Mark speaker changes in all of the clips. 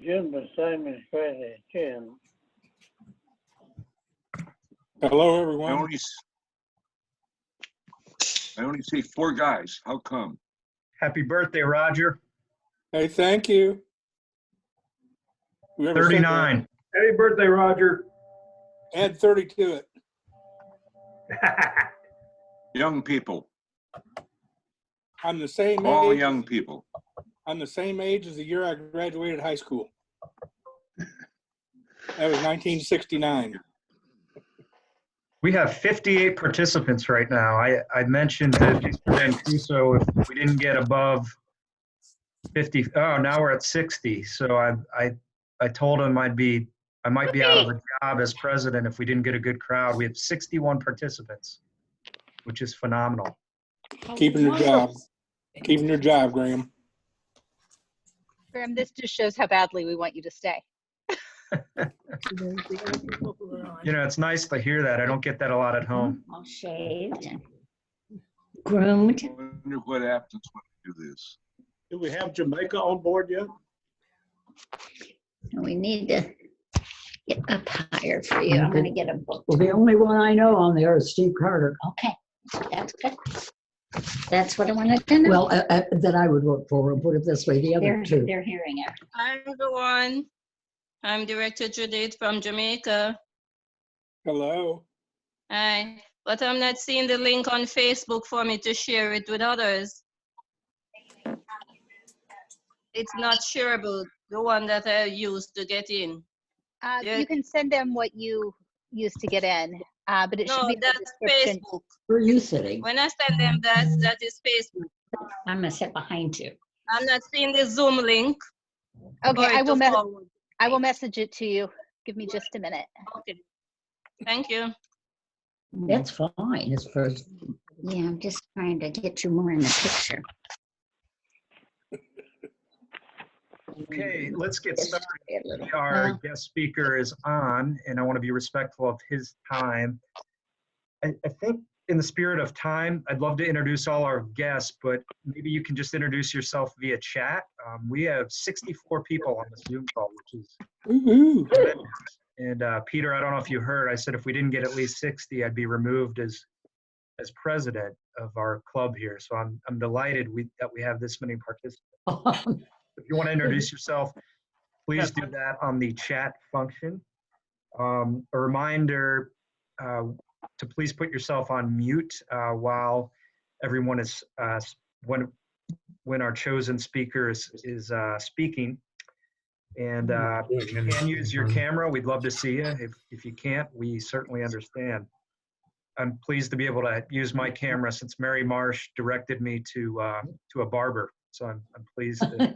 Speaker 1: Jim beside me is Friday, Jim.
Speaker 2: Hello,
Speaker 3: I
Speaker 2: everyone.
Speaker 3: only see 4 guys. How come?
Speaker 4: Happy birthday, Roger.
Speaker 2: Hey, thank you. Whoever said that,
Speaker 4: 39.
Speaker 5: Happy birthday, Roger.
Speaker 2: add 30 to it.
Speaker 3: Young people,
Speaker 2: I'm the same
Speaker 3: all
Speaker 2: age.
Speaker 3: young people.
Speaker 2: I'm the same age as the year I graduated high school. That was 1969.
Speaker 4: We have 58 participants right now. I mentioned to Mr. Mancuso if we didn't get above 50. Oh, now we're at 60. So I told him I might be out of a job as president if we didn't get a good crowd. We have 61 participants, which is phenomenal.
Speaker 2: Keeping your job. Keeping your job, Graham.
Speaker 6: Graham, this just shows how badly we want you to stay.
Speaker 4: You know, it's nice to hear that. I don't get that a lot at home.
Speaker 7: All shaved and groomed.
Speaker 3: I wonder what happens when we do this.
Speaker 5: Do we have Jamaica on board yet?
Speaker 7: And we need to get up higher for you. I'm gonna get a book.
Speaker 8: Well, the only one I know on there is Steve Carter.
Speaker 7: Okay, that's good. That's what I wanted to know.
Speaker 8: Well, that I would work for, and put it this way, the other
Speaker 7: They're
Speaker 8: two.
Speaker 7: hearing it.
Speaker 9: Hi, everyone. I'm Director Judith from Jamaica.
Speaker 2: Hello.
Speaker 9: Hi, but I'm not seeing the link on Facebook for me to share it with others. It's not shareable, the one that I used to get in. Yeah.
Speaker 6: You can send them what you used to get in, but it should
Speaker 9: No,
Speaker 6: be in the
Speaker 9: that's
Speaker 6: description.
Speaker 9: Facebook.
Speaker 8: Where are you sitting?
Speaker 9: When I send them that is Facebook.
Speaker 7: I'm gonna sit behind you.
Speaker 9: I'm not seeing the Zoom link.
Speaker 6: Okay,
Speaker 9: for it to forward.
Speaker 6: I will message it to you. Give me just a minute.
Speaker 9: Okay. Thank you.
Speaker 8: That's fine. It's for,
Speaker 7: Yeah, I'm just trying to get you more in the picture.
Speaker 4: Okay, let's get
Speaker 7: Just
Speaker 4: started.
Speaker 7: a little.
Speaker 4: Our guest speaker is on, and I want to be respectful of his time. I think in the spirit of time, I'd love to introduce all our guests, but maybe you can just introduce yourself via chat. We have 64 people on this Zoom call, which is
Speaker 2: Woo-hoo.
Speaker 4: tremendous. And Peter, I don't know if you heard, I said if we didn't get at least 60, I'd be removed as president of our club here. So I'm delighted that we have this many participants. If you want to introduce yourself, please do that on the chat function. A reminder to please put yourself on mute while everyone is when our chosen speaker is speaking. And if you can use your camera, we'd love to see you. If you can't, we certainly understand. I'm pleased to be able to use my camera since Mary Marsh directed me to a barber. So I'm pleased to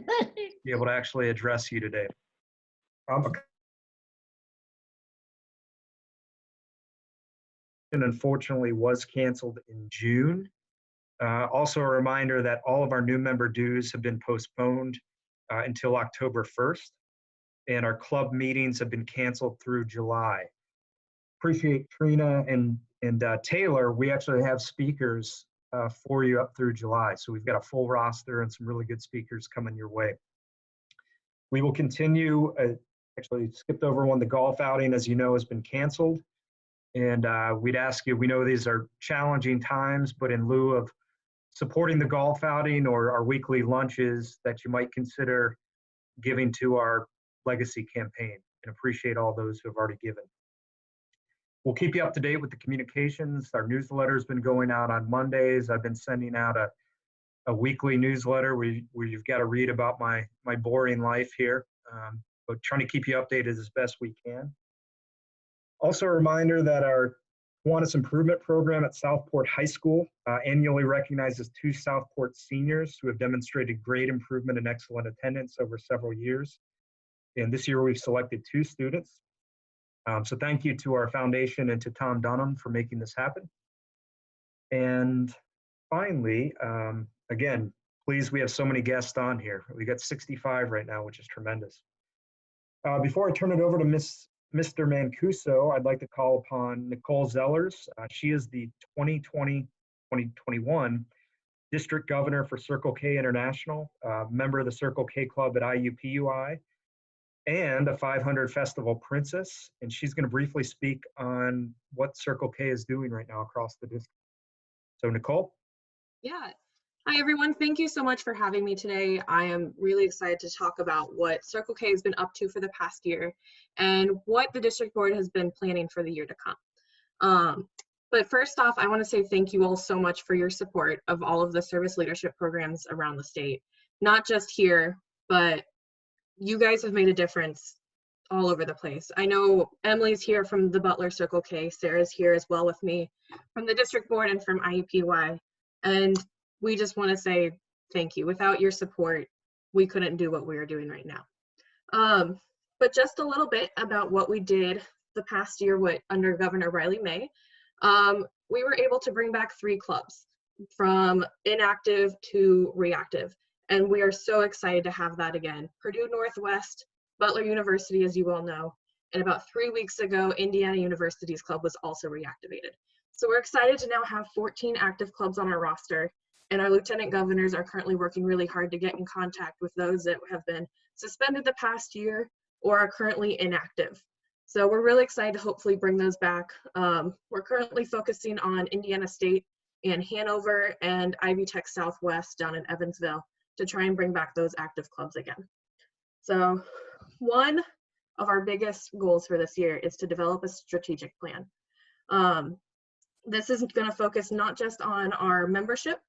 Speaker 4: be able to actually address you today. Unfortunately was canceled in June. Also a reminder that all of our new member dues have been postponed until October 1st, and our club meetings have been canceled through July. Appreciate Trina and Taylor. We actually have speakers for you up through July. So we've got a full roster and some really good speakers coming your way. We will continue, actually skipped over one, the golf outing, as you know, has been canceled. And we'd ask you, we know these are challenging times, but in lieu of supporting the golf outing or our weekly lunches, that you might consider giving to our legacy campaign, and appreciate all those who have already given. We'll keep you up to date with the communications. Our newsletter has been going out on Mondays. I've been sending out a weekly newsletter where you've got to read about my boring life here, but trying to keep you updated as best we can. Also a reminder that our Kiwanis Improvement Program at Southport High School annually recognizes 2 Southport seniors who have demonstrated great improvement and excellent attendance over several years. And this year we've selected 2 students. So thank you to our foundation and to Tom Dunham for making this happen. And finally, again, please, we have so many guests on here. We got 65 right now, which is tremendous. Before I turn it over to Mr. Mancuso, I'd like to call upon Nicole Zellers. She is the 2020-2021 District Governor for Circle K International, member of the Circle K Club at IUPUI, and a 500 Festival Princess, and she's going to briefly speak on what Circle K is doing right now across the district. So Nicole?
Speaker 10: Yeah. Hi, everyone. Thank you so much for having me today. I am really excited to talk about what Circle K has been up to for the past year and what the district board has been planning for the year to come. But first off, I want to say thank you all so much for your support of all of the service leadership programs around the state, not just here, but you guys have made a difference all over the place. I know Emily's here from the Butler Circle K, Sarah's here as well with me from the district board and from IUPUI. And we just want to say thank you. Without your support, we couldn't do what we are doing right now. But just a little bit about what we did the past year under Governor Riley May. We were able to bring back 3 clubs from inactive to reactive. And we are so excited to have that again. Purdue Northwest, Butler University, as you all know, and about 3 weeks ago, Indiana University's club was also reactivated. So we're excited to now have 14 active clubs on our roster, and our lieutenant governors are currently working really hard to get in contact with those that have been suspended the past year or are currently inactive. So we're really excited to hopefully bring those back. We're currently focusing on Indiana State and Hanover and Ivy Tech Southwest down in Evansville to try and bring back those active clubs again. So one of our biggest goals for this year is to develop a strategic plan. This is going to focus not just on our membership,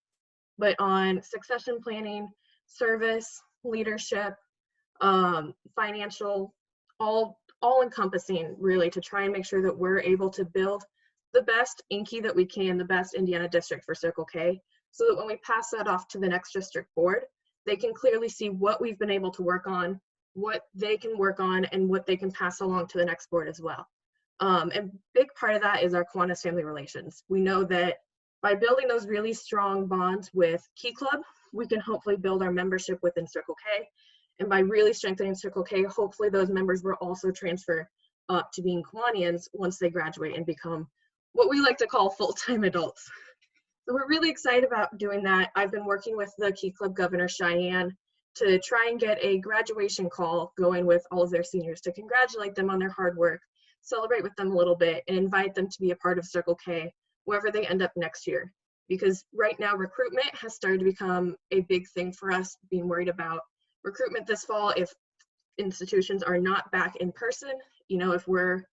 Speaker 10: but on succession planning, service, leadership, financial, all encompassing really, to try and make sure that we're able to build the best Inky that we can, the best Indiana district for Circle K, so that when we pass that off to the next district board, they can clearly see what we've been able to work on, what they can work on, and what they can pass along to the next board as well. And big part of that is our Kiwanis family relations. We know that by building those really strong bonds with Key Club, we can hopefully build our membership within Circle K. And by really strengthening Circle K, hopefully those members will also transfer up to being Kiwanians once they graduate and become what we like to call full-time adults. So we're really excited about doing that. I've been working with the Key Club Governor, Cheyenne, to try and get a graduation call going with all of their seniors to congratulate them on their hard work, celebrate with them a little bit, and invite them to be a part of Circle K wherever they end up next year. Because right now recruitment has started to become a big thing for us, being worried about recruitment this fall if institutions are not back in person. You know, if we're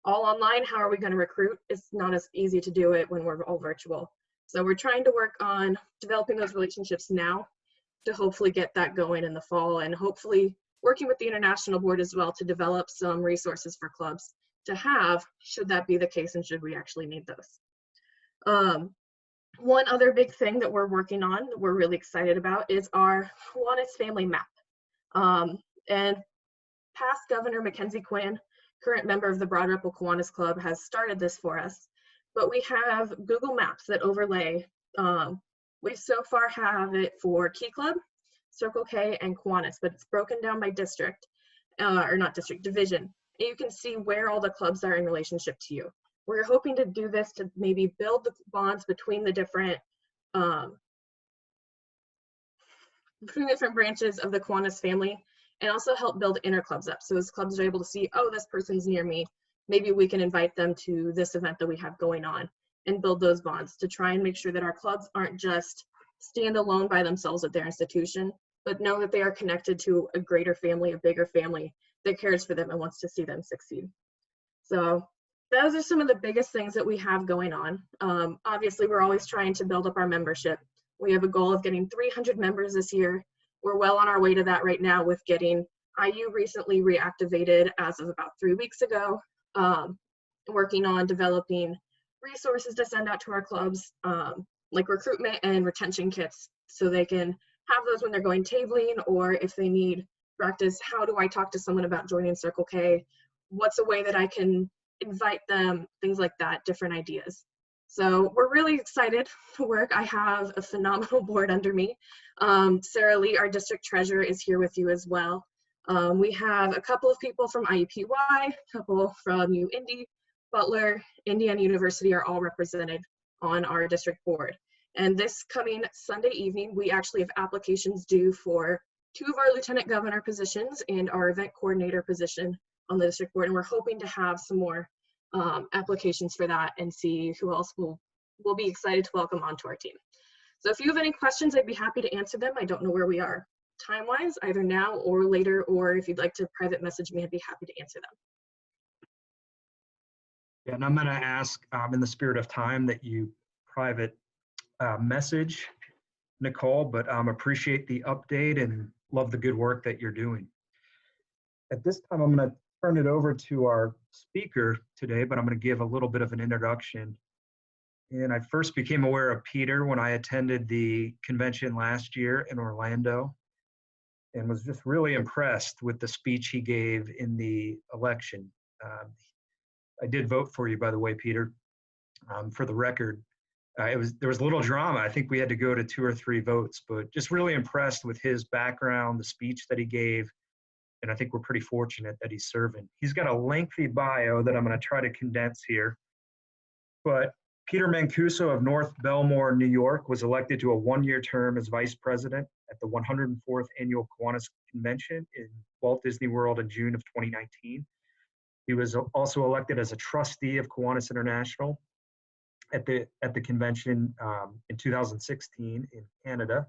Speaker 10: all online, how are we going to recruit? It's not as easy to do it when we're all virtual. So we're trying to work on developing those relationships now to hopefully get that going in the fall, and hopefully working with the international board as well to develop some resources for clubs to have, should that be the case and should we actually need those. One other big thing that we're working on, that we're really excited about, is our Kiwanis family map. And past Governor Mackenzie Quinn, current member of the Broad Ripple Kiwanis Club, has started this for us. But we have Google Maps that overlay. We so far have it for Key Club, Circle K, and Kiwanis, but it's broken down by district, or not district, division. And you can see where all the clubs are in relationship to you. We're hoping to do this to maybe build the bonds between the different branches of the Kiwanis family, and also help build inner clubs up. So as clubs are able to see, oh, this person's near me, maybe we can invite them to this event that we have going on, and build those bonds to try and make sure that our clubs aren't just stand alone by themselves at their institution, but know that they are connected to a greater family, a bigger family that cares for them and wants to see them succeed. So those are some of the biggest things that we have going on. Obviously, we're always trying to build up our membership. We have a goal of getting 300 members this year. We're well on our way to that right now with getting IU recently reactivated as of about 3 weeks ago, working on developing resources to send out to our clubs, like recruitment and retention kits, so they can have those when they're going tabling, or if they need practice, how do I talk to someone about joining Circle K? What's a way that I can invite them, things like that, different ideas. So we're really excited to work. I have a phenomenal board under me. Sarah Lee, our district treasurer, is here with you as well. We have a couple of people from IUPUI, a couple from Indy, Butler, Indiana University are all represented on our district board. And this coming Sunday evening, we actually have applications due for 2 of our lieutenant governor positions and our event coordinator position on the district board. And we're hoping to have some more applications for that and see who else will be excited to welcome onto our team. So if you have any questions, I'd be happy to answer them. I don't know where we are time-wise, either now or later, or if you'd like to private message me, I'd be happy to answer them.
Speaker 4: Yeah, and I'm going to ask, in the spirit of time, that you private message Nicole, but appreciate the update and love the good work that you're doing. At this time, I'm going to turn it over to our speaker today, but I'm going to give a little bit of an introduction. And I first became aware of Peter when I attended the convention last year in Orlando and was just really impressed with the speech he gave in the election. I did vote for you, by the way, Peter, for the record. There was a little drama. I think we had to go to 2 or 3 votes, but just really impressed with his background, the speech that he gave, and I think we're pretty fortunate that he's serving. He's got a lengthy bio that I'm going to try to condense here, but Peter Mancuso of North Belmore, New York, was elected to a 1-year term as vice president at the 104th Annual Kiwanis Convention in Walt Disney World in June of 2019. He was also elected as a trustee of Kiwanis International at the convention in 2016 in Canada.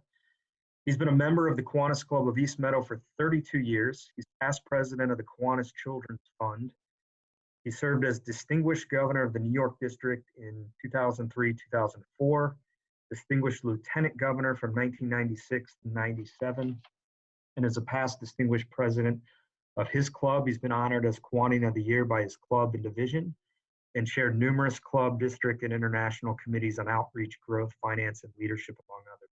Speaker 4: He's been a member of the Kiwanis Club of East Meadow for 32 years. He's past president of the Kiwanis Children's Fund. He served as distinguished governor of the New York District in 2003-2004, distinguished lieutenant governor from 1996 to 97, and as a past distinguished president of his club. He's been honored as Kiwanis of the Year by his club and division, and chaired numerous club, district, and international committees on outreach, growth, finance, and leadership, among others.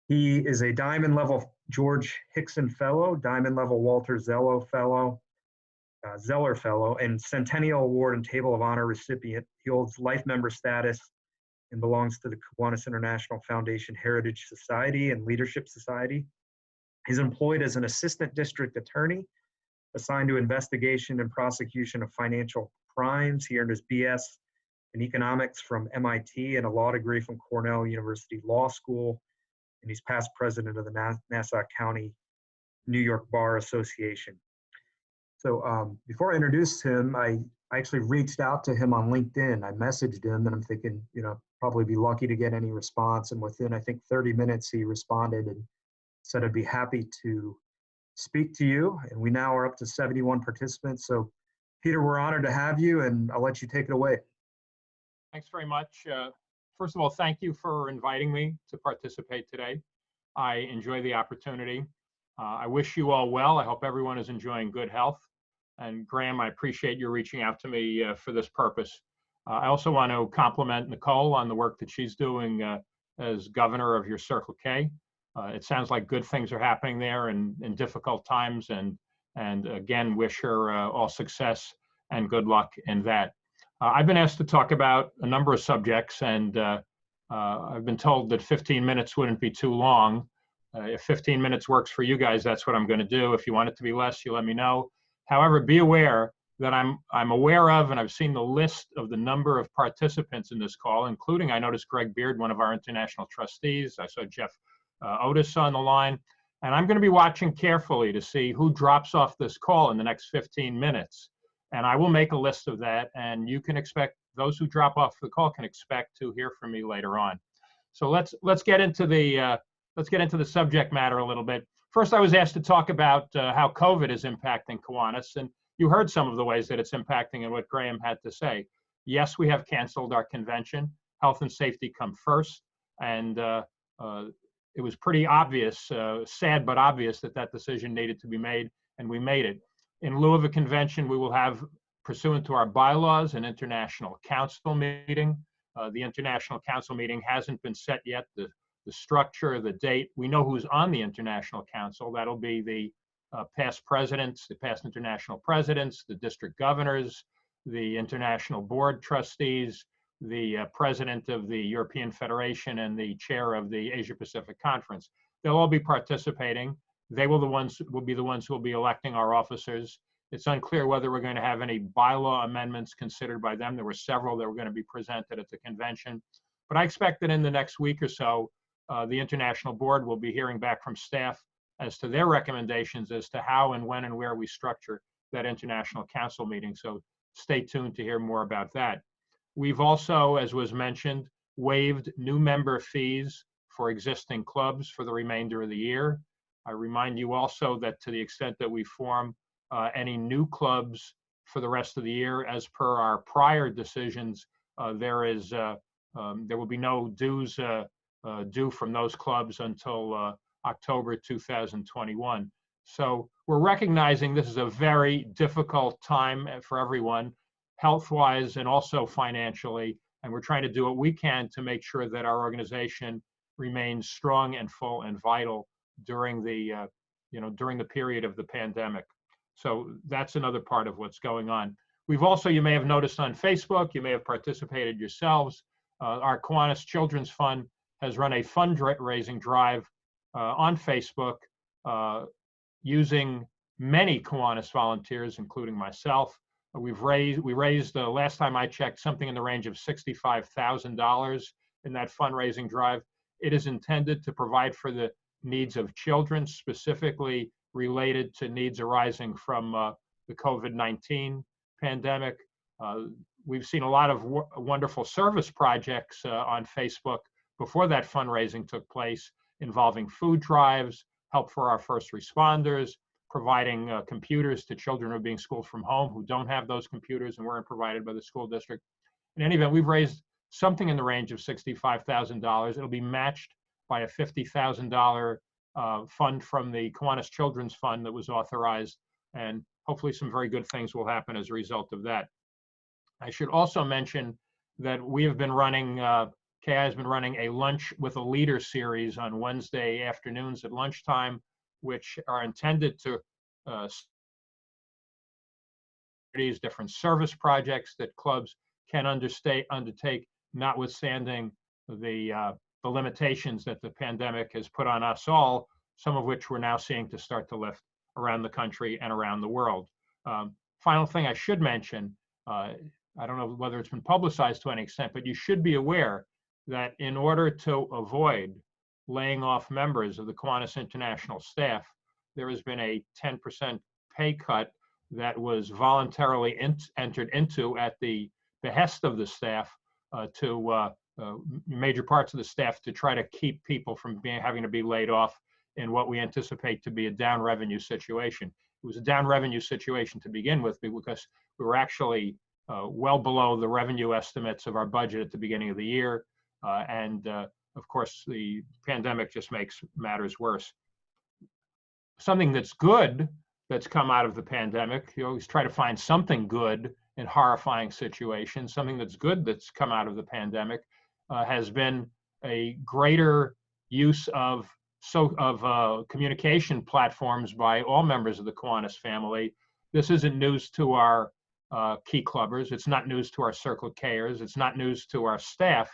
Speaker 4: He is a Diamond Level George Hickson Fellow, Diamond Level Walter Zeller Fellow, and Centennial Award and Table of Honor recipient. He holds life member status and belongs to the Kiwanis International Foundation Heritage Society and Leadership Society. He's employed as an assistant district attorney assigned to investigation and prosecution of financial crimes. He earned his BS in economics from MIT and a law degree from Cornell University Law School. And he's past president of the Nassau County New York Bar Association. So before I introduce him, I actually reached out to him on LinkedIn. I messaged him, and I'm thinking, probably be lucky to get any response. And within, I think, 30 minutes, he responded and said, I'd be happy to speak to you. And we now are up to 71 participants. So Peter, we're honored to have you, and I'll let you take it away.
Speaker 11: Thanks very much. First of all, thank you for inviting me to participate today. I enjoy the opportunity. I wish you all well. I hope everyone is enjoying good health. And Graham, I appreciate you reaching out to me for this purpose. I also want to compliment Nicole on the work that she's doing as governor of your Circle K. It sounds like good things are happening there in difficult times, and again, wish her all success and good luck in that. I've been asked to talk about a number of subjects, and I've been told that 15 minutes wouldn't be too long. If 15 minutes works for you guys, that's what I'm going to do. If you want it to be less, you let me know. However, be aware that I'm aware of, and I've seen the list of the number of participants in this call, including, I noticed Greg Beard, one of our international trustees. I saw Jeff Otis on the line, and I'm going to be watching carefully to see who drops off this call in the next 15 minutes. And I will make a list of that, and you can expect, those who drop off the call can expect to hear from me later on. So let's get into the subject matter a little bit. First, I was asked to talk about how COVID is impacting Kiwanis, and you heard some of the ways that it's impacting and what Graham had to say. Yes, we have canceled our convention. Health and safety come first, and it was pretty obvious, sad but obvious, that decision needed to be made, and we made it. In lieu of a convention, we will have, pursuant to our bylaws, an international council meeting. The international council meeting hasn't been set yet. The structure, the date, we know who's on the international council. That'll be the past presidents, the past international presidents, the district governors, the international board trustees, the president of the European Federation, and the chair of the Asia Pacific Conference. They'll all be participating. They will be the ones who will be electing our officers. It's unclear whether we're going to have any bylaw amendments considered by them. There were several that were going to be presented at the convention. But I expect that in the next week or so, the International Board will be hearing back from staff as to their recommendations as to how and when and where we structure that international council meeting. So stay tuned to hear more about that. We've also, as was mentioned, waived new member fees for existing clubs for the remainder of the year. I remind you also that to the extent that we form any new clubs for the rest of the year, as per our prior decisions, there will be no dues due from those clubs until October 2021. So we're recognizing this is a very difficult time for everyone, health-wise and also financially, and we're trying to do what we can to make sure that our organization remains strong and full and vital during the during the period of the pandemic. So that's another part of what's going on. We've also, you may have noticed on Facebook, you may have participated yourselves, our Kiwanis Children's Fund has run a fundraising drive on Facebook using many Kiwanis volunteers, including myself. We raised last time I checked, something in the range of $65,000 in that fundraising drive. It is intended to provide for the needs of children, specifically related to needs arising from the COVID-19 pandemic. We've seen a lot of wonderful service projects on Facebook before that fundraising took place, involving food drives, help for our first responders, providing computers to children who are being schooled from home who don't have those computers and weren't provided by the school district. In any event, we've raised something in the range of $65,000. It'll be matched by a $50,000 fund from the Kiwanis Children's Fund that was authorized, and hopefully some very good things will happen as a result of that. I should also mention that we have been running, KI has been running a Lunch with a Leader series on Wednesday afternoons at lunchtime, which are intended to these different service projects that clubs can undertake, notwithstanding the limitations that the pandemic has put on us all, some of which we're now seeing to start to lift around the country and around the world. Final thing I should mention, I don't know whether it's been publicized to any extent, but you should be aware that in order to avoid laying off members of the Kiwanis International staff, there has been a 10% pay cut that was voluntarily entered into at the behest of the staff to major parts of the staff to try to keep people from having to be laid off in what we anticipate to be a down revenue situation. It was a down revenue situation to begin with because we were actually well below the revenue estimates of our budget at the beginning of the year. Of course, the pandemic just makes matters worse. Something that's good that's come out of the pandemic, you always try to find something good in horrifying situations. Something that's good that's come out of the pandemic has been a greater use of communication platforms by all members of the Kiwanis family. This isn't news to our key clubbers. It's not news to our Circle Kers. It's not news to our staff,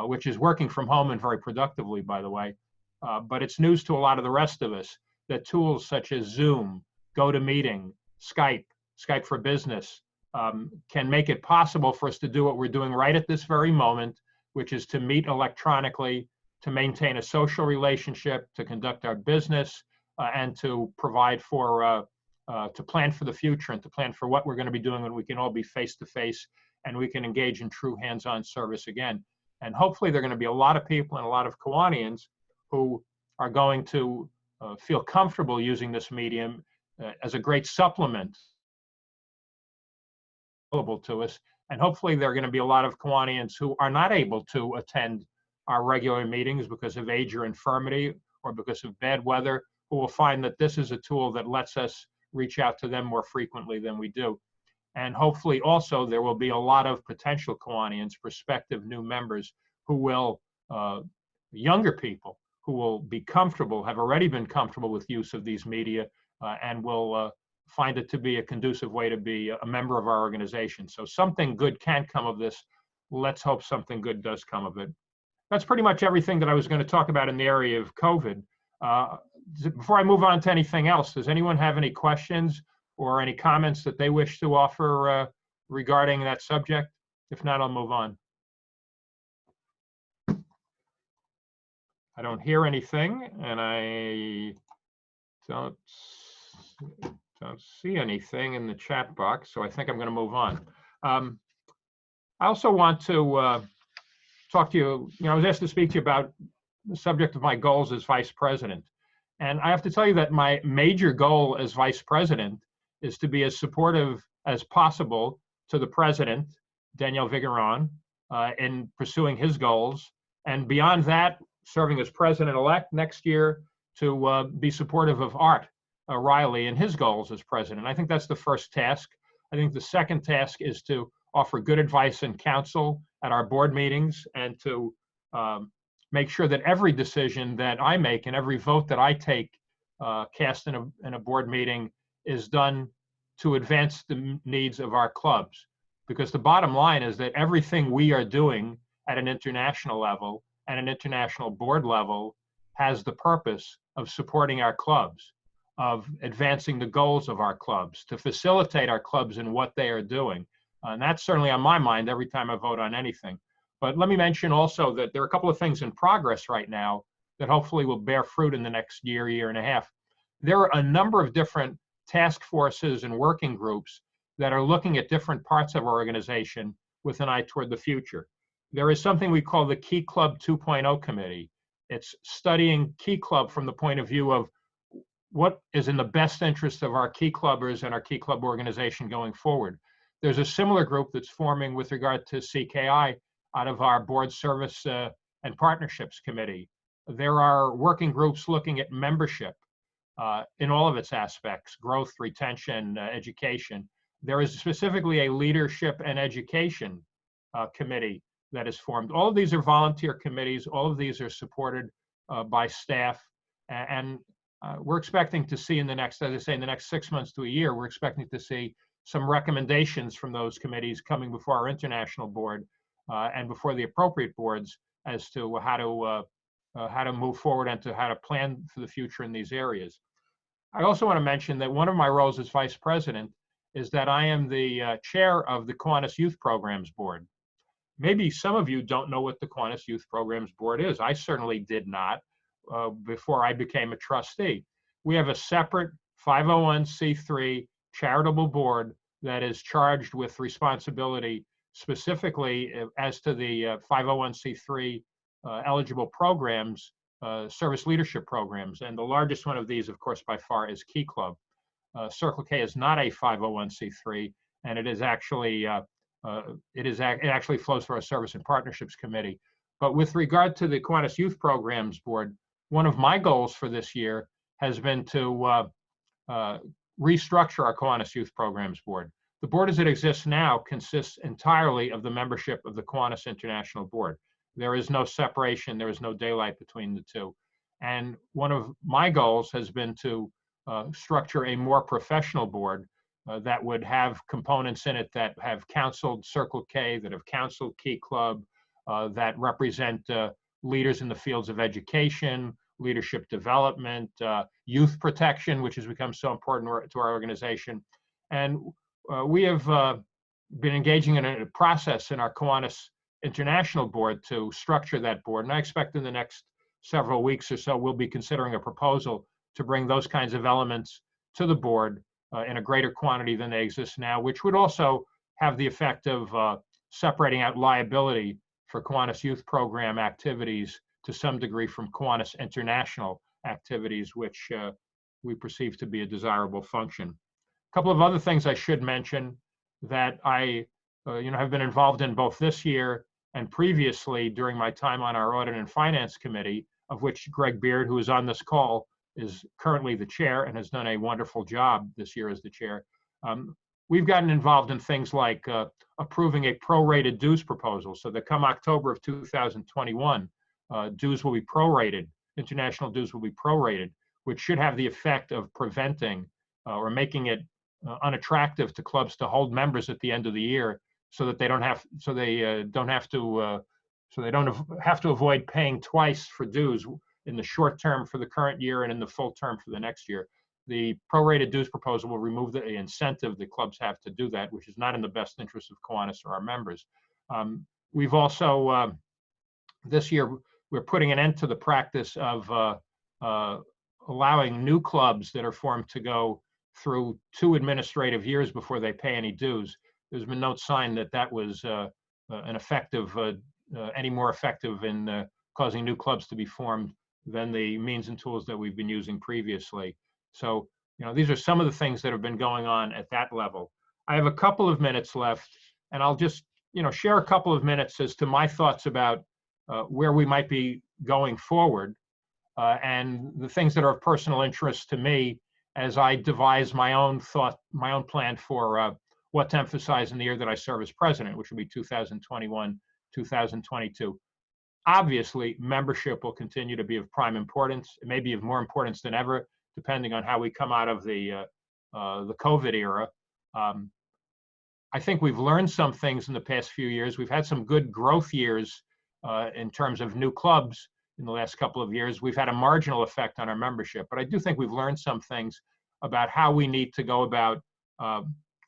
Speaker 11: which is working from home and very productively, by the way. But it's news to a lot of the rest of us that tools such as Zoom, GoToMeeting, Skype for Business, can make it possible for us to do what we're doing right at this very moment, which is to meet electronically, to maintain a social relationship, to conduct our business, and to provide for, to plan for the future and to plan for what we're going to be doing when we can all be face-to-face and we can engage in true hands-on service again. And hopefully there are going to be a lot of people and a lot of Kiwanians who are going to feel comfortable using this medium as a great supplement available to us. And hopefully there are going to be a lot of Kiwanians who are not able to attend our regular meetings because of age or infirmity or because of bad weather, who will find that this is a tool that lets us reach out to them more frequently than we do. And hopefully also there will be a lot of potential Kiwanians, prospective new members, who will, younger people, who will be comfortable, have already been comfortable with use of these media, and will find it to be a conducive way to be a member of our organization. So something good can come of this. Let's hope something good does come of it. That's pretty much everything that I was going to talk about in the area of COVID. Before I move on to anything else, does anyone have any questions or any comments that they wish to offer regarding that subject? If not, I'll move on. I don't hear anything, and I don't see anything in the chat box, so I think I'm going to move on. I also want to talk to you. I was asked to speak to you about the subject of my goals as vice president. And I have to tell you that my major goal as vice president is to be as supportive as possible to the president, Daniel Vigeron, in pursuing his goals. And beyond that, serving as president-elect next year, to be supportive of Art Riley and his goals as president. I think that's the first task. I think the second task is to offer good advice and counsel at our board meetings, and to make sure that every decision that I make and every vote that I take cast in a board meeting is done to advance the needs of our clubs. Because the bottom line is that everything we are doing at an international level and an international board level has the purpose of supporting our clubs, of advancing the goals of our clubs, to facilitate our clubs in what they are doing. And that's certainly on my mind every time I vote on anything. But let me mention also that there are a couple of things in progress right now that hopefully will bear fruit in the next year, year and a half. There are a number of different task forces and working groups that are looking at different parts of our organization with an eye toward the future. There is something we call the Key Club 2.0 Committee. It's studying Key Club from the point of view of what is in the best interest of our Key Clubbers and our Key Club organization going forward. There's a similar group that's forming with regard to CKI out of our Board Service and Partnerships Committee. There are working groups looking at membership in all of its aspects: growth, retention, education. There is specifically a leadership and education committee that is formed. All of these are volunteer committees. All of these are supported by staff. And we're expecting to see in the next, as I say, in the next 6 months to a year, we're expecting to see some recommendations from those committees coming before our international board and before the appropriate boards as to how to move forward and to how to plan for the future in these areas. I also want to mention that one of my roles as vice president is that I am the chair of the Kiwanis Youth Programs Board. Maybe some of you don't know what the Kiwanis Youth Programs Board is. I certainly did not before I became a trustee. We have a separate 501c3 charitable board that is charged with responsibility specifically as to the 501c3 eligible programs, service leadership programs. And the largest one of these, of course, by far is Key Club. Circle K is not a 501c3, and it is actually it actually flows through our Service and Partnerships Committee. But with regard to the Kiwanis Youth Programs Board, one of my goals for this year has been to restructure our Kiwanis Youth Programs Board. The board as it exists now consists entirely of the membership of the Kiwanis International Board. There is no separation, there is no daylight between the two. And one of my goals has been to structure a more professional board that would have components in it that have counseled Circle K, that have counseled Key Club, that represent leaders in the fields of education, leadership development, youth protection, which has become so important to our organization. And we have been engaging in a process in our Kiwanis International Board to structure that board. And I expect in the next several weeks or so, we'll be considering a proposal to bring those kinds of elements to the board in a greater quantity than they exist now, which would also have the effect of separating out liability for Kiwanis Youth Program activities to some degree from Kiwanis International activities, which we perceive to be a desirable function. A couple of other things I should mention that I have been involved in both this year and previously during my time on our Audit and Finance Committee, of which Greg Beard, who is on this call, is currently the chair and has done a wonderful job this year as the chair. We've gotten involved in things like approving a prorated dues proposal, so that come October of 2021, dues will be prorated, international dues will be prorated, which should have the effect of preventing or making it unattractive to clubs to hold members at the end of the year, so that they don't have to avoid paying twice for dues in the short term for the current year and in the full term for the next year. The prorated dues proposal will remove the incentive that clubs have to do that, which is not in the best interest of Kiwanis or our members. We've also, this year, we're putting an end to the practice of allowing new clubs that are formed to go through 2 administrative years before they pay any dues. There's been no sign that that was an effective, any more effective in causing new clubs to be formed than the means and tools that we've been using previously. So, these are some of the things that have been going on at that level. I have a couple of minutes left, and I'll just, share a couple of minutes as to my thoughts about where we might be going forward, and the things that are of personal interest to me as I devise my own plan for what to emphasize in the year that I serve as president, which will be 2021, 2022. Obviously, membership will continue to be of prime importance. It may be of more importance than ever, depending on how we come out of the COVID era. I think we've learned some things in the past few years. We've had some good growth years in terms of new clubs in the last couple of years. We've had a marginal effect on our membership, but I do think we've learned some things about how we need to go about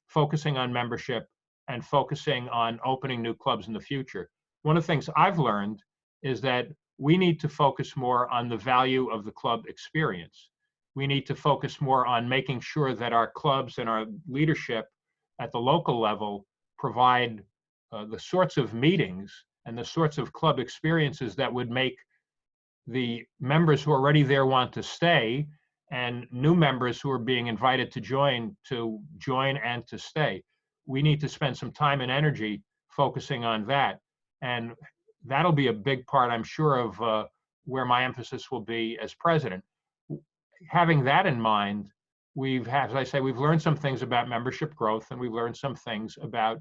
Speaker 11: focusing on membership and focusing on opening new clubs in the future. One of the things I've learned is that we need to focus more on the value of the club experience. We need to focus more on making sure that our clubs and our leadership at the local level provide the sorts of meetings and the sorts of club experiences that would make the members who are already there want to stay, and new members who are being invited to join and to stay. We need to spend some time and energy focusing on that. And that'll be a big part, I'm sure, of where my emphasis will be as president. Having that in mind, as I say, we've learned some things about membership growth, and we've learned some things about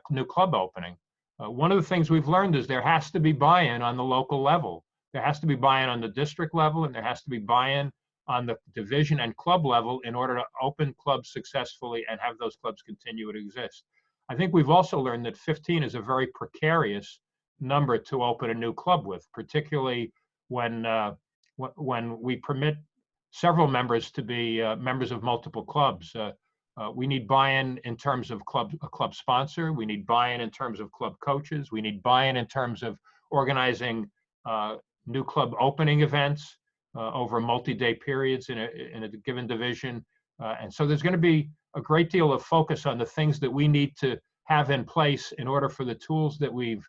Speaker 11: new club opening. One of the things we've learned is there has to be buy-in on the local level. There has to be buy-in on the district level, and there has to be buy-in on the division and club level in order to open clubs successfully and have those clubs continue to exist. I think we've also learned that 15 is a very precarious number to open a new club with, particularly when we permit several members to be members of multiple clubs. We need buy-in in terms of a club sponsor. We need buy-in in terms of club coaches. We need buy-in in terms of organizing new club opening events over multi-day periods in a given division. And so there's going to be a great deal of focus on the things that we need to have in place in order for the tools that we've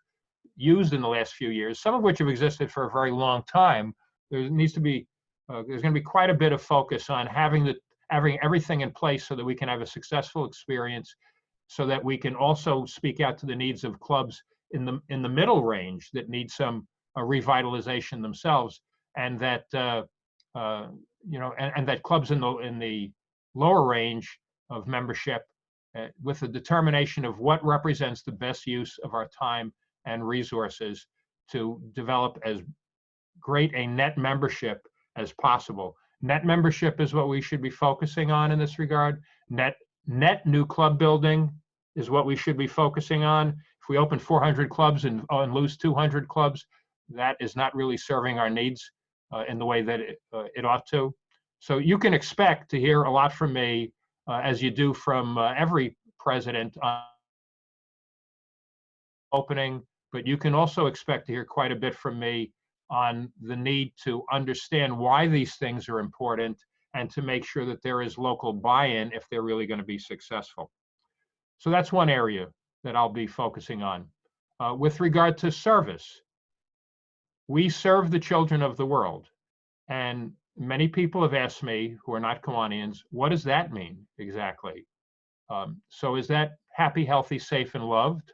Speaker 11: used in the last few years, some of which have existed for a very long time. There needs to be, there's going to be quite a bit of focus on having everything in place so that we can have a successful experience, so that we can also speak out to the needs of clubs in the middle range that need some revitalization themselves, and that and that clubs in the lower range of membership, with the determination of what represents the best use of our time and resources to develop as great a net membership as possible. Net membership is what we should be focusing on in this regard. Net new club building is what we should be focusing on. If we open 400 clubs and lose 200 clubs, that is not really serving our needs in the way that it ought to. So you can expect to hear a lot from me, as you do from every president on opening, but you can also expect to hear quite a bit from me on the need to understand why these things are important and to make sure that there is local buy-in if they're really going to be successful. So that's one area that I'll be focusing on. With regard to service, we serve the children of the world. And many people have asked me, who are not Kiwanians, what does that mean exactly? So is that happy, healthy, safe, and loved?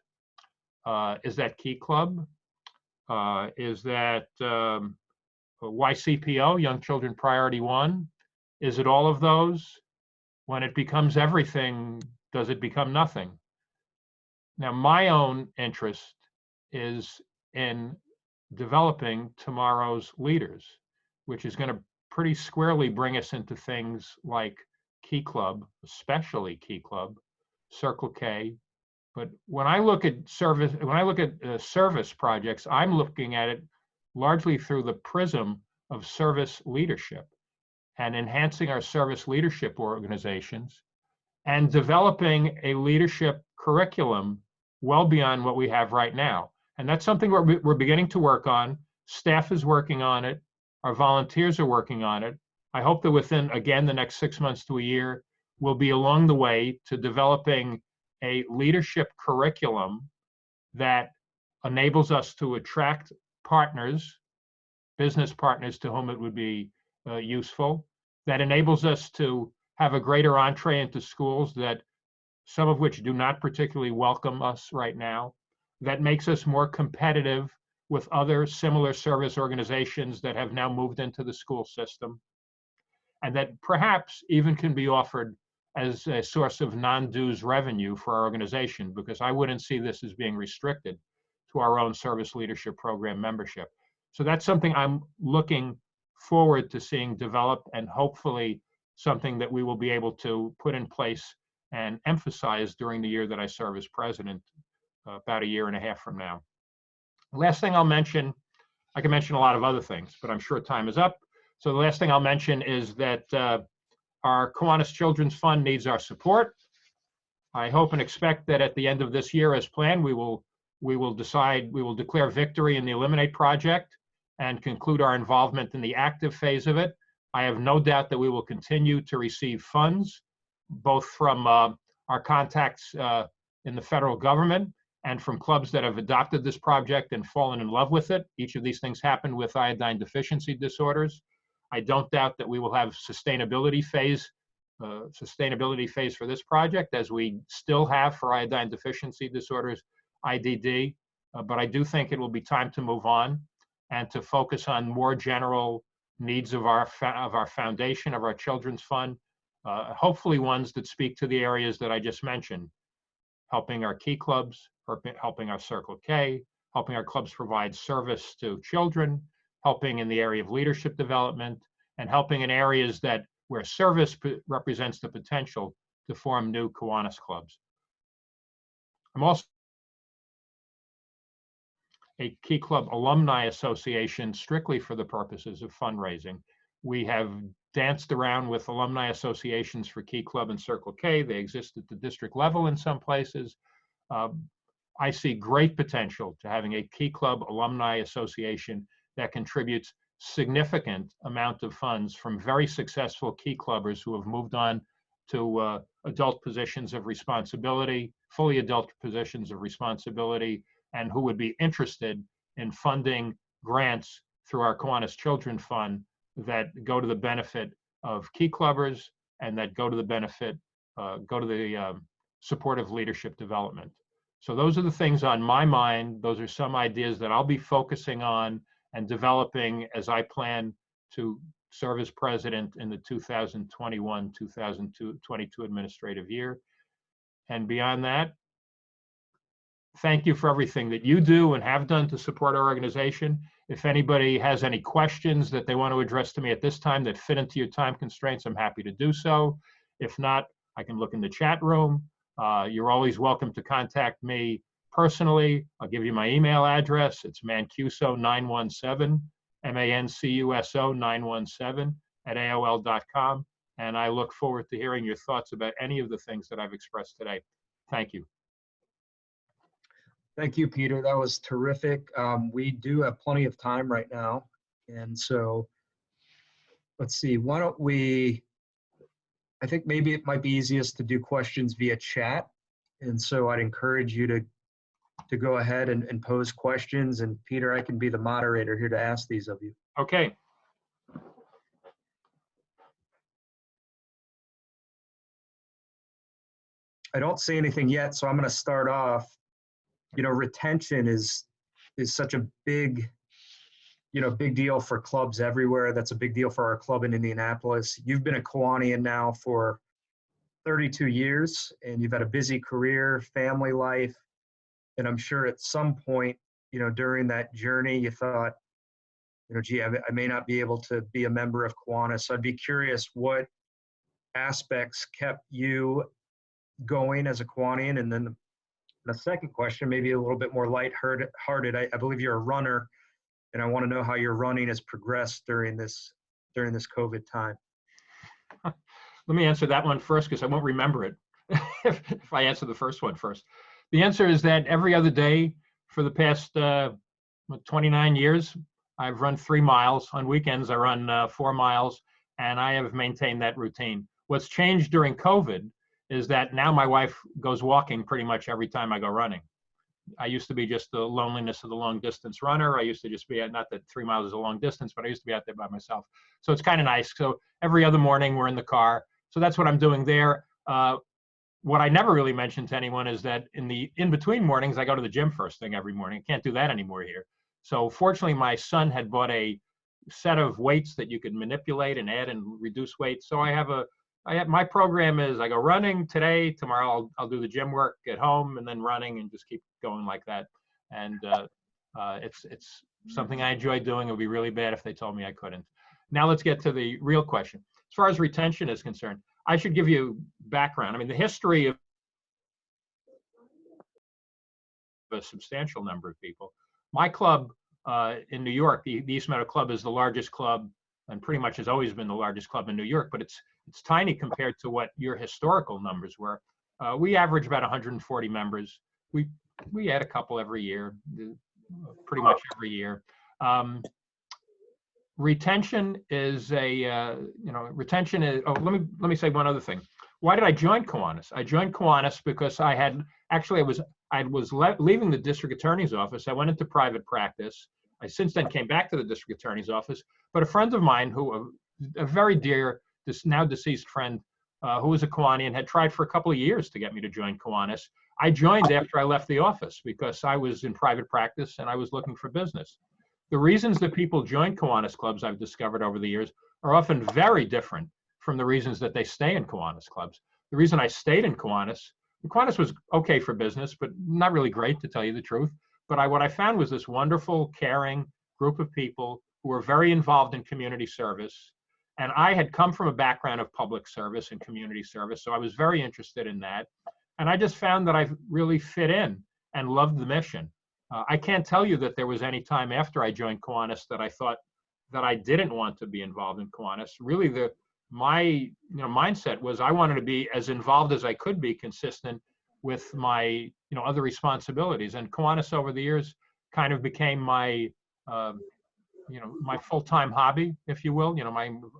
Speaker 11: Is that Key Club? Is that YCPO, Young Children Priority 1? Is it all of those? When it becomes everything, does it become nothing? Now, my own interest is in developing tomorrow's leaders, which is going to pretty squarely bring us into things like Key Club, especially Key Club, Circle K. But when I look at service projects, I'm looking at it largely through the prism of service leadership and enhancing our service leadership organizations and developing a leadership curriculum well beyond what we have right now. And that's something we're beginning to work on. Staff is working on it. Our volunteers are working on it. I hope that within, again, the next 6 months to a year, we'll be along the way to developing a leadership curriculum that enables us to attract partners, business partners to whom it would be useful, that enables us to have a greater entree into schools that some of which do not particularly welcome us right now, that makes us more competitive with other similar service organizations that have now moved into the school system, and that perhaps even can be offered as a source of non-dues revenue for our organization, because I wouldn't see this as being restricted to our own service leadership program membership. So that's something I'm looking forward to seeing develop, and hopefully something that we will be able to put in place and emphasize during the year that I serve as president, about a year and a half from now. Last thing I'll mention, I can mention a lot of other things, but I'm sure time is up. So the last thing I'll mention is that our Kiwanis Children's Fund needs our support. I hope and expect that at the end of this year, as planned, we will declare victory in the Eliminate project and conclude our involvement in the active phase of it. I have no doubt that we will continue to receive funds, both from our contacts in the federal government and from clubs that have adopted this project and fallen in love with it. Each of these things happen with iodine deficiency disorders. I don't doubt that we will have sustainability phase for this project, as we still have for iodine deficiency disorders, IDD. But I do think it will be time to move on and to focus on more general needs of our foundation, of our children's fund, hopefully ones that speak to the areas that I just mentioned: helping our key clubs, helping our Circle K, helping our clubs provide service to children, helping in the area of leadership development, and helping in areas where service represents the potential to form new Kiwanis clubs. I'm also a Key Club Alumni Association strictly for the purposes of fundraising. We have danced around with alumni associations for Key Club and Circle K. They exist at the district level in some places. I see great potential to having a Key Club Alumni Association that contributes significant amount of funds from very successful Key Clubbers who have moved on to adult positions of responsibility, fully adult positions of responsibility, and who would be interested in funding grants through our Kiwanis Children Fund that go to the benefit of Key Clubbers and that go to the supportive leadership development. So those are the things on my mind. Those are some ideas that I'll be focusing on and developing as I plan to serve as president in the 2021-2022 administrative year. And beyond that, thank you for everything that you do and have done to support our organization. If anybody has any questions that they want to address to me at this time that fit into your time constraints, I'm happy to do so. If not, I can look in the chat room. You're always welcome to contact me personally. I'll give you my email address. It's mancuso917, MANCUSO 917 at AOL.com. And I look forward to hearing your thoughts about any of the things that I've expressed today. Thank you.
Speaker 4: Thank you, Peter. That was terrific. We do have plenty of time right now. And so let's see, why don't we, I think maybe it might be easiest to do questions via chat. And so I'd encourage you to go ahead and pose questions. And Peter, I can be the moderator here to ask these of you.
Speaker 11: Okay.
Speaker 4: I don't see anything yet, so I'm going to start off. You know, retention is such a big deal for clubs everywhere. That's a big deal for our club in Indianapolis. You've been a Kiwanian now for 32 years, and you've had a busy career, family life, and I'm sure at some point, you know, during that journey, you thought, you know, gee, I may not be able to be a member of Kiwanis. So I'd be curious what aspects kept you going as a Kiwanian, and then the second question, maybe a little bit more lighthearted. I believe you're a runner, and I want to know how your running has progressed during this COVID time.
Speaker 11: Let me answer that one first, because I won't remember it if I answer the first one first. The answer is that every other day for the past 29 years, I've run 3 miles. On weekends, I run 4 miles, and I have maintained that routine. What's changed during COVID is that now my wife goes walking pretty much every time I go running. I used to be just the loneliness of the long distance runner. I used to just be, not that 3 miles is a long distance, but I used to be out there by myself. So it's kind of nice. So every other morning we're in the car. So that's what I'm doing there. What I never really mentioned to anyone is that in between mornings, I go to the gym first thing every morning. I can't do that anymore here. So fortunately, my son had bought a set of weights that you could manipulate and add and reduce weight. So my program is I go running today, tomorrow I'll do the gym work at home and then running and just keep going like that. And it's something I enjoy doing. It would be really bad if they told me I couldn't. Now let's get to the real question. As far as retention is concerned, I should give you background. I mean, the history of a substantial number of people. My club in New York, the East Meadow Club, is the largest club and pretty much has always been the largest club in New York, but it's tiny compared to what your historical numbers were. We average about 140 members. We add a couple every year, pretty much every year. Retention is retention is, oh, let me say one other thing. Why did I join Kiwanis? I joined Kiwanis because I was leaving the district attorney's office. I went into private practice. I since then came back to the district attorney's office, but a friend of mine a very dear, now deceased friend, who was a Kiwanian, had tried for a couple of years to get me to join Kiwanis. I joined after I left the office because I was in private practice and I was looking for business. The reasons that people join Kiwanis clubs, I've discovered over the years, are often very different from the reasons that they stay in Kiwanis clubs. The reason I stayed in Kiwanis was okay for business, but not really great, to tell you the truth. But what I found was this wonderful, caring group of people who were very involved in community service. And I had come from a background of public service and community service, so I was very interested in that. And I just found that I really fit in and loved the mission. I can't tell you that there was any time after I joined Kiwanis that I thought that I didn't want to be involved in Kiwanis. Really, my mindset was I wanted to be as involved as I could be, consistent with my other responsibilities. And Kiwanis over the years kind of became my my full-time hobby, if you will.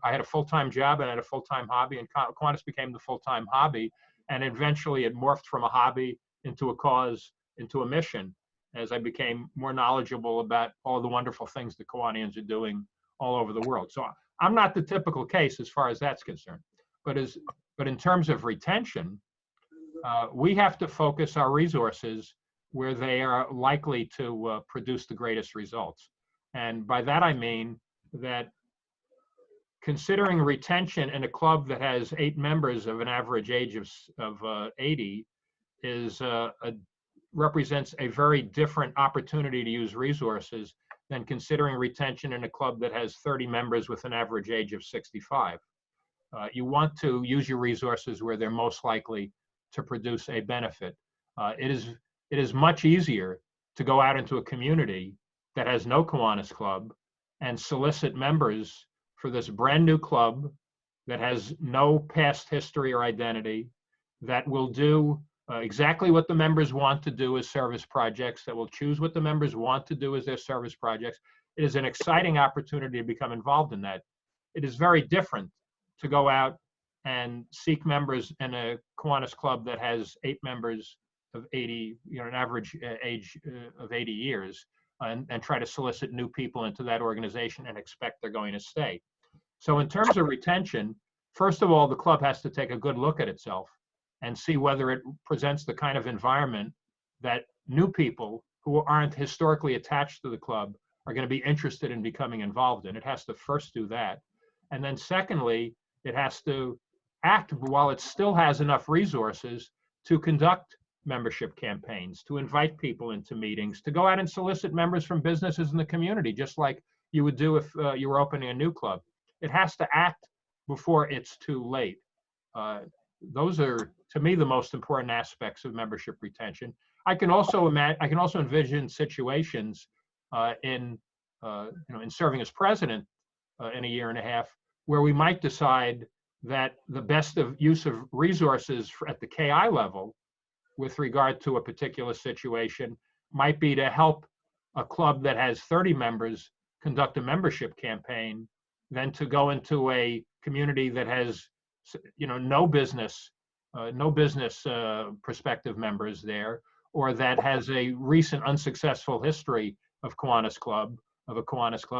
Speaker 11: I had a full-time job and I had a full-time hobby, and Kiwanis became the full-time hobby. And eventually it morphed from a hobby into a cause, into a mission, as I became more knowledgeable about all the wonderful things the Kiwanians are doing all over the world. So I'm not the typical case as far as that's concerned. But in terms of retention, we have to focus our resources where they are likely to produce the greatest results. And by that I mean that considering retention in a club that has 8 members of an average age of 80 represents a very different opportunity to use resources than considering retention in a club that has 30 members with an average age of 65. You want to use your resources where they're most likely to produce a benefit. It is much easier to go out into a community that has no Kiwanis club and solicit members for this brand new club that has no past history or identity, that will do exactly what the members want to do as service projects, that will choose what the members want to do as their service projects. It is an exciting opportunity to become involved in that. It is very different to go out and seek members in a Kiwanis club that has 8 members of 80, an average age of 80 years, and try to solicit new people into that organization and expect they're going to stay. So in terms of retention, first of all, the club has to take a good look at itself and see whether it presents the kind of environment that new people who aren't historically attached to the club are going to be interested in becoming involved in. It has to first do that. And then secondly, it has to act, while it still has enough resources, to conduct membership campaigns, to invite people into meetings, to go out and solicit members from businesses in the community, just like you would do if you were opening a new club. It has to act before it's too late. Those are, to me, the most important aspects of membership retention. I can also envision situations in serving as president in a year and a half where we might decide that the best use of resources at the KI level with regard to a particular situation might be to help a club that has 30 members conduct a membership campaign than to go into a community that has, no business prospective members there, or that has a recent unsuccessful history of a Kiwanis Club.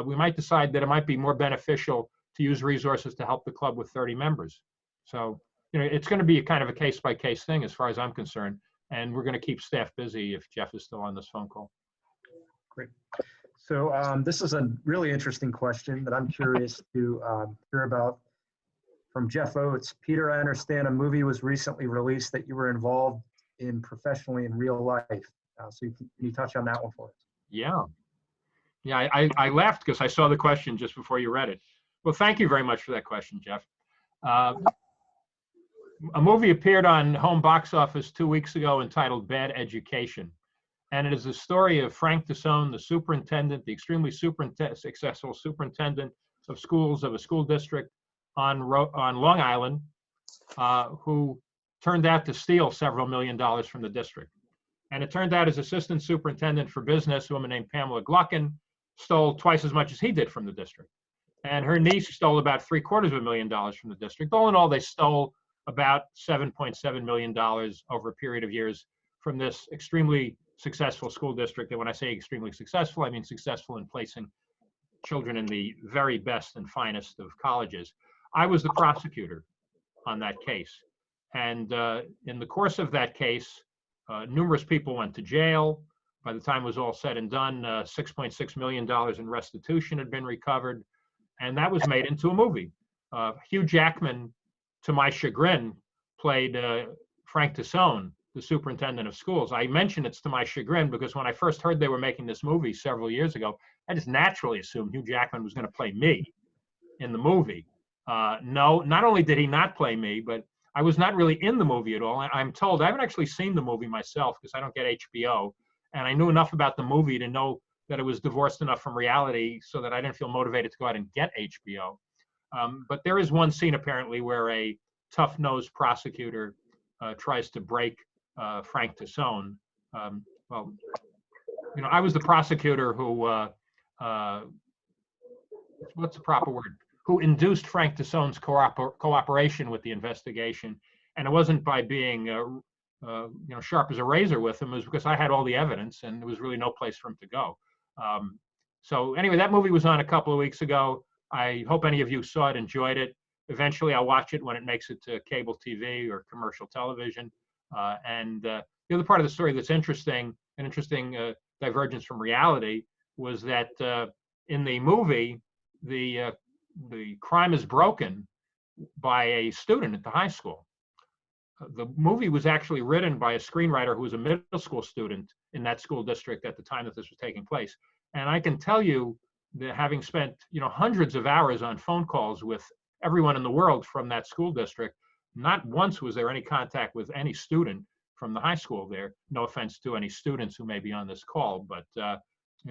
Speaker 11: We might decide that it might be more beneficial to use resources to help the club with 30 members. So, it's going to be a kind of a case-by-case thing as far as I'm concerned. And we're going to keep staff busy if Jeff is still on this phone call.
Speaker 4: Great. So this is a really interesting question that I'm curious to hear about from Jeff Oates. Peter, I understand a movie was recently released that you were involved in professionally in real life. So can you touch on that one for us?
Speaker 11: Yeah. Yeah, I laughed because I saw the question just before you read it. Well, thank you very much for that question, Jeff. A movie appeared on home box office 2 weeks ago entitled Bad Education. And it is the story of Frank Tassone, the superintendent, the extremely successful superintendent of schools of a school district on Long Island, who turned out to steal several $1 million from the district. And it turned out his assistant superintendent for business, a woman named Pamela Gluckin, stole twice as much as he did from the district. And her niece stole about $750,000 from the district. All in all, they stole about $7.7 million over a period of years from this extremely successful school district. And when I say extremely successful, I mean successful in placing children in the very best and finest of colleges. I was the prosecutor on that case. And in the course of that case, numerous people went to jail. By the time it was all said and done, $6.6 million in restitution had been recovered. And that was made into a movie. Hugh Jackman, to my chagrin, played Frank Tassone, the superintendent of schools. I mention it's to my chagrin because when I first heard they were making this movie several years ago, I just naturally assumed Hugh Jackman was going to play me in the movie. No, not only did he not play me, but I was not really in the movie at all. I'm told I haven't actually seen the movie myself because I don't get HBO. And I knew enough about the movie to know that it was divorced enough from reality so that I didn't feel motivated to go out and get HBO. But there is one scene apparently where a tough-nosed prosecutor tries to break Frank Tassone. Well, I was the prosecutor who, what's the proper word? Who induced Frank Tassone's cooperation with the investigation. And it wasn't by being, sharp as a razor with him. It was because I had all the evidence and there was really no place for him to go. So anyway, that movie was on a couple of weeks ago. I hope any of you saw it, enjoyed it. Eventually, I'll watch it when it makes it to cable TV or commercial television. And the other part of the story that's interesting, an interesting divergence from reality, was that in the movie, the crime is broken by a student at the high school. The movie was actually written by a screenwriter who was a middle school student in that school district at the time that this was taking place. And I can tell you that having spent, hundreds of hours on phone calls with everyone in the world from that school district, not once was there any contact with any student from the high school there. No offense to any students who may be on this call, but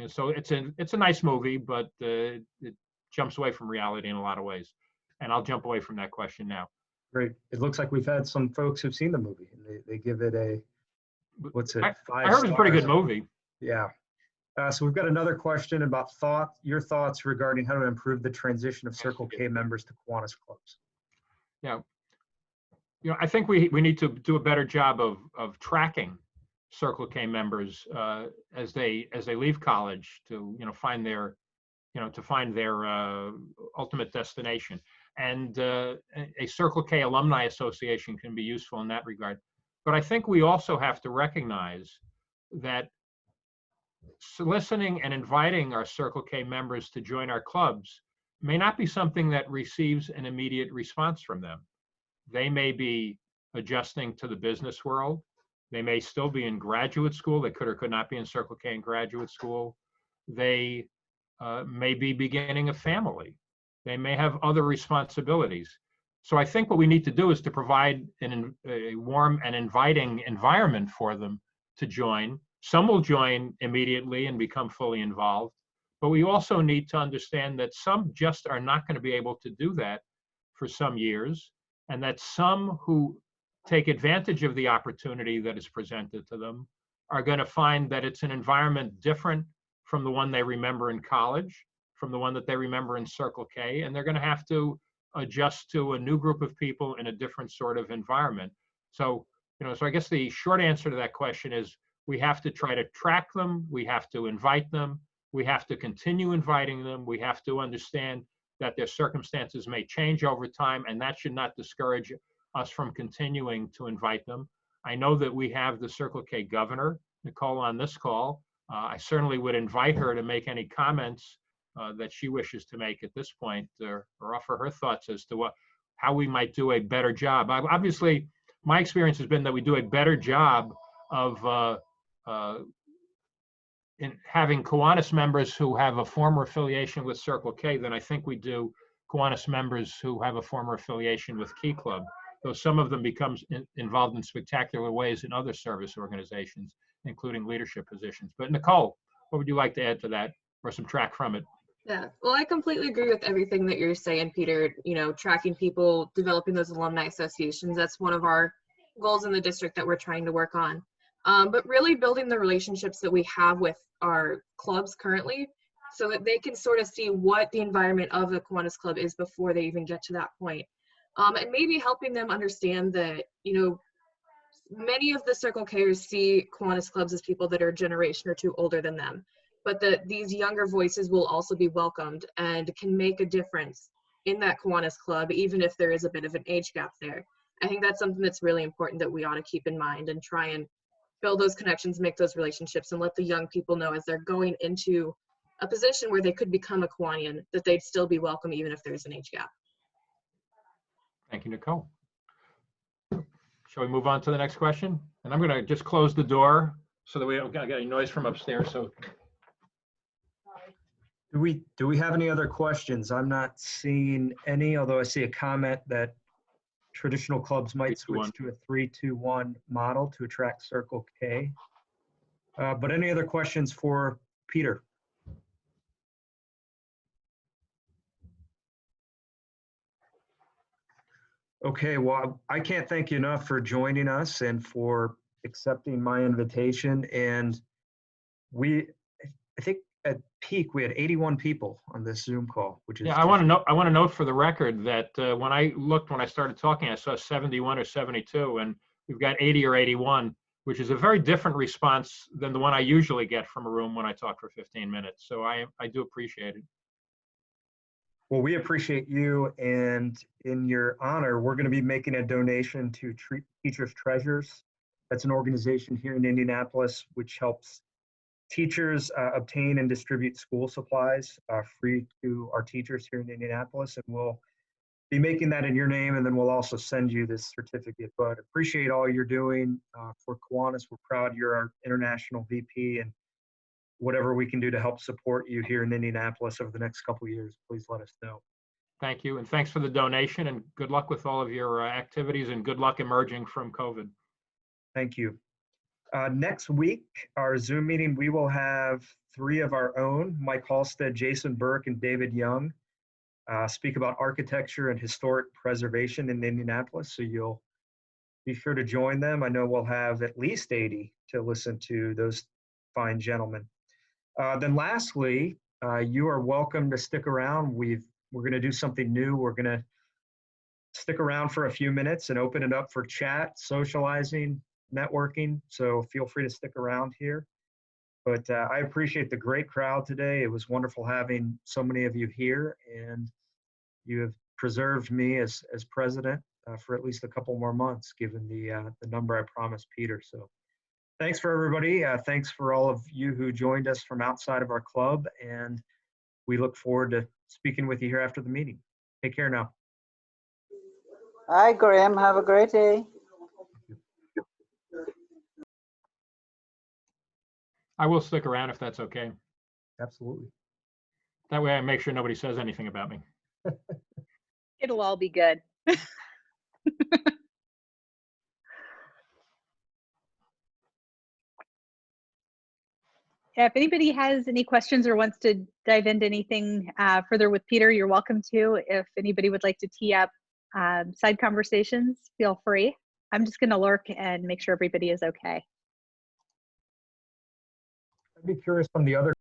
Speaker 11: so it's a nice movie, but it jumps away from reality in a lot of ways. And I'll jump away from that question now.
Speaker 4: Great. It looks like we've had some folks who've seen the movie. And they give it a, what's it, 5
Speaker 11: I heard it's a pretty good
Speaker 4: stars.
Speaker 11: movie.
Speaker 4: Yeah. So we've got another question about your thoughts regarding how to improve the transition of Circle K members to Kiwanis clubs.
Speaker 11: Yeah. I think we need to do a better job of tracking Circle K members as they leave college to find their ultimate destination. And a Circle K alumni association can be useful in that regard. But I think we also have to recognize that soliciting and inviting our Circle K members to join our clubs may not be something that receives an immediate response from them. They may be adjusting to the business world. They may still be in graduate school. They could or could not be in Circle K in graduate school. They may be beginning a family. They may have other responsibilities. So I think what we need to do is to provide a warm and inviting environment for them to join. Some will join immediately and become fully involved, but we also need to understand that some just are not going to be able to do that for some years, and that some who take advantage of the opportunity that is presented to them are going to find that it's an environment different from the one they remember in college, from the one that they remember in Circle K, and they're going to have to adjust to a new group of people in a different sort of environment. So, so I guess the short answer to that question is we have to try to track them, we have to invite them, we have to continue inviting them, we have to understand that their circumstances may change over time, and that should not discourage us from continuing to invite them. I know that we have the Circle K governor, Nicole, on this call. I certainly would invite her to make any comments that she wishes to make at this point, or offer her thoughts as to how we might do a better job. Obviously, my experience has been that we do a better job of in having Kiwanis members who have a former affiliation with Circle K than I think we do Kiwanis members who have a former affiliation with Key Club, though some of them become involved in spectacular ways in other service organizations, including leadership positions. But Nicole, what would you like to add to that or subtract from it?
Speaker 10: Yeah, well, I completely agree with everything that you're saying, Peter. Tracking people, developing those alumni associations, that's one of our goals in the district that we're trying to work on. But really building the relationships that we have with our clubs currently so that they can sort of see what the environment of the Kiwanis Club is before they even get to that point. And maybe helping them understand that, many of the Circle Kers see Kiwanis clubs as people that are a generation or two older than them, but that these younger voices will also be welcomed and can make a difference in that Kiwanis club, even if there is a bit of an age gap there. I think that's something that's really important that we ought to keep in mind and try and build those connections, make those relationships, and let the young people know as they're going into a position where they could become a Kiwanian that they'd still be welcome even if there's an age gap.
Speaker 11: Thank you, Nicole. Shall we move on to the next question? And I'm going to just close the door so that we don't get any noise from upstairs. So,
Speaker 4: Do we have any other questions? I'm not seeing any, although I see a comment that traditional clubs might switch to a 3-2-1 model to attract Circle K. But any other questions for Peter? Okay, well, I can't thank you enough for joining us and for accepting my invitation. And I think at peak, we had 81 people on this Zoom call, which is
Speaker 11: yeah, I want to note for the record that when I started talking, I saw 71 or 72, and we've got 80 or 81, which is a very different response than the one I usually get from a room when I talk for 15 minutes. So I do appreciate it.
Speaker 4: Well, we appreciate you, and in your honor, we're going to be making a donation to Teachers Treasures. That's an organization here in Indianapolis which helps teachers obtain and distribute school supplies free to our teachers here in Indianapolis, and we'll be making that in your name, and then we'll also send you this certificate. But appreciate all you're doing for Kiwanis. We're proud you're our international VP, and whatever we can do to help support you here in Indianapolis over the next couple of years, please let us know.
Speaker 11: Thank you, and thanks for the donation, and good luck with all of your activities, and good luck emerging from COVID.
Speaker 4: Thank you. Next week, our Zoom meeting, we will have 3 of our own, Mike Halstead, Jason Burke, and David Young, speak about architecture and historic preservation in Indianapolis. So you'll be sure to join them. I know we'll have at least 80 to listen to those fine gentlemen. Then lastly, you are welcome to stick around. We're going to do something new. We're going to stick around for a few minutes and open it up for chat, socializing, networking. So feel free to stick around here. But I appreciate the great crowd today. It was wonderful having so many of you here, and you have preserved me as president for at least a couple more months, given the number I promised Peter. So thanks for everybody. Thanks for all of you who joined us from outside of our club, and we look forward to speaking with you here after the meeting. Take care now.
Speaker 1: Hi, Graham. Have a great day.
Speaker 11: I will stick around if that's okay.
Speaker 4: Absolutely.
Speaker 11: That way I make sure nobody says anything about me.
Speaker 6: It'll all be good. Yeah, if anybody has any questions or wants to dive into anything further with Peter, you're welcome to. If anybody would like to tee up side conversations, feel free. I'm just going to lurk and make sure everybody is okay.
Speaker 4: I'd be curious from the other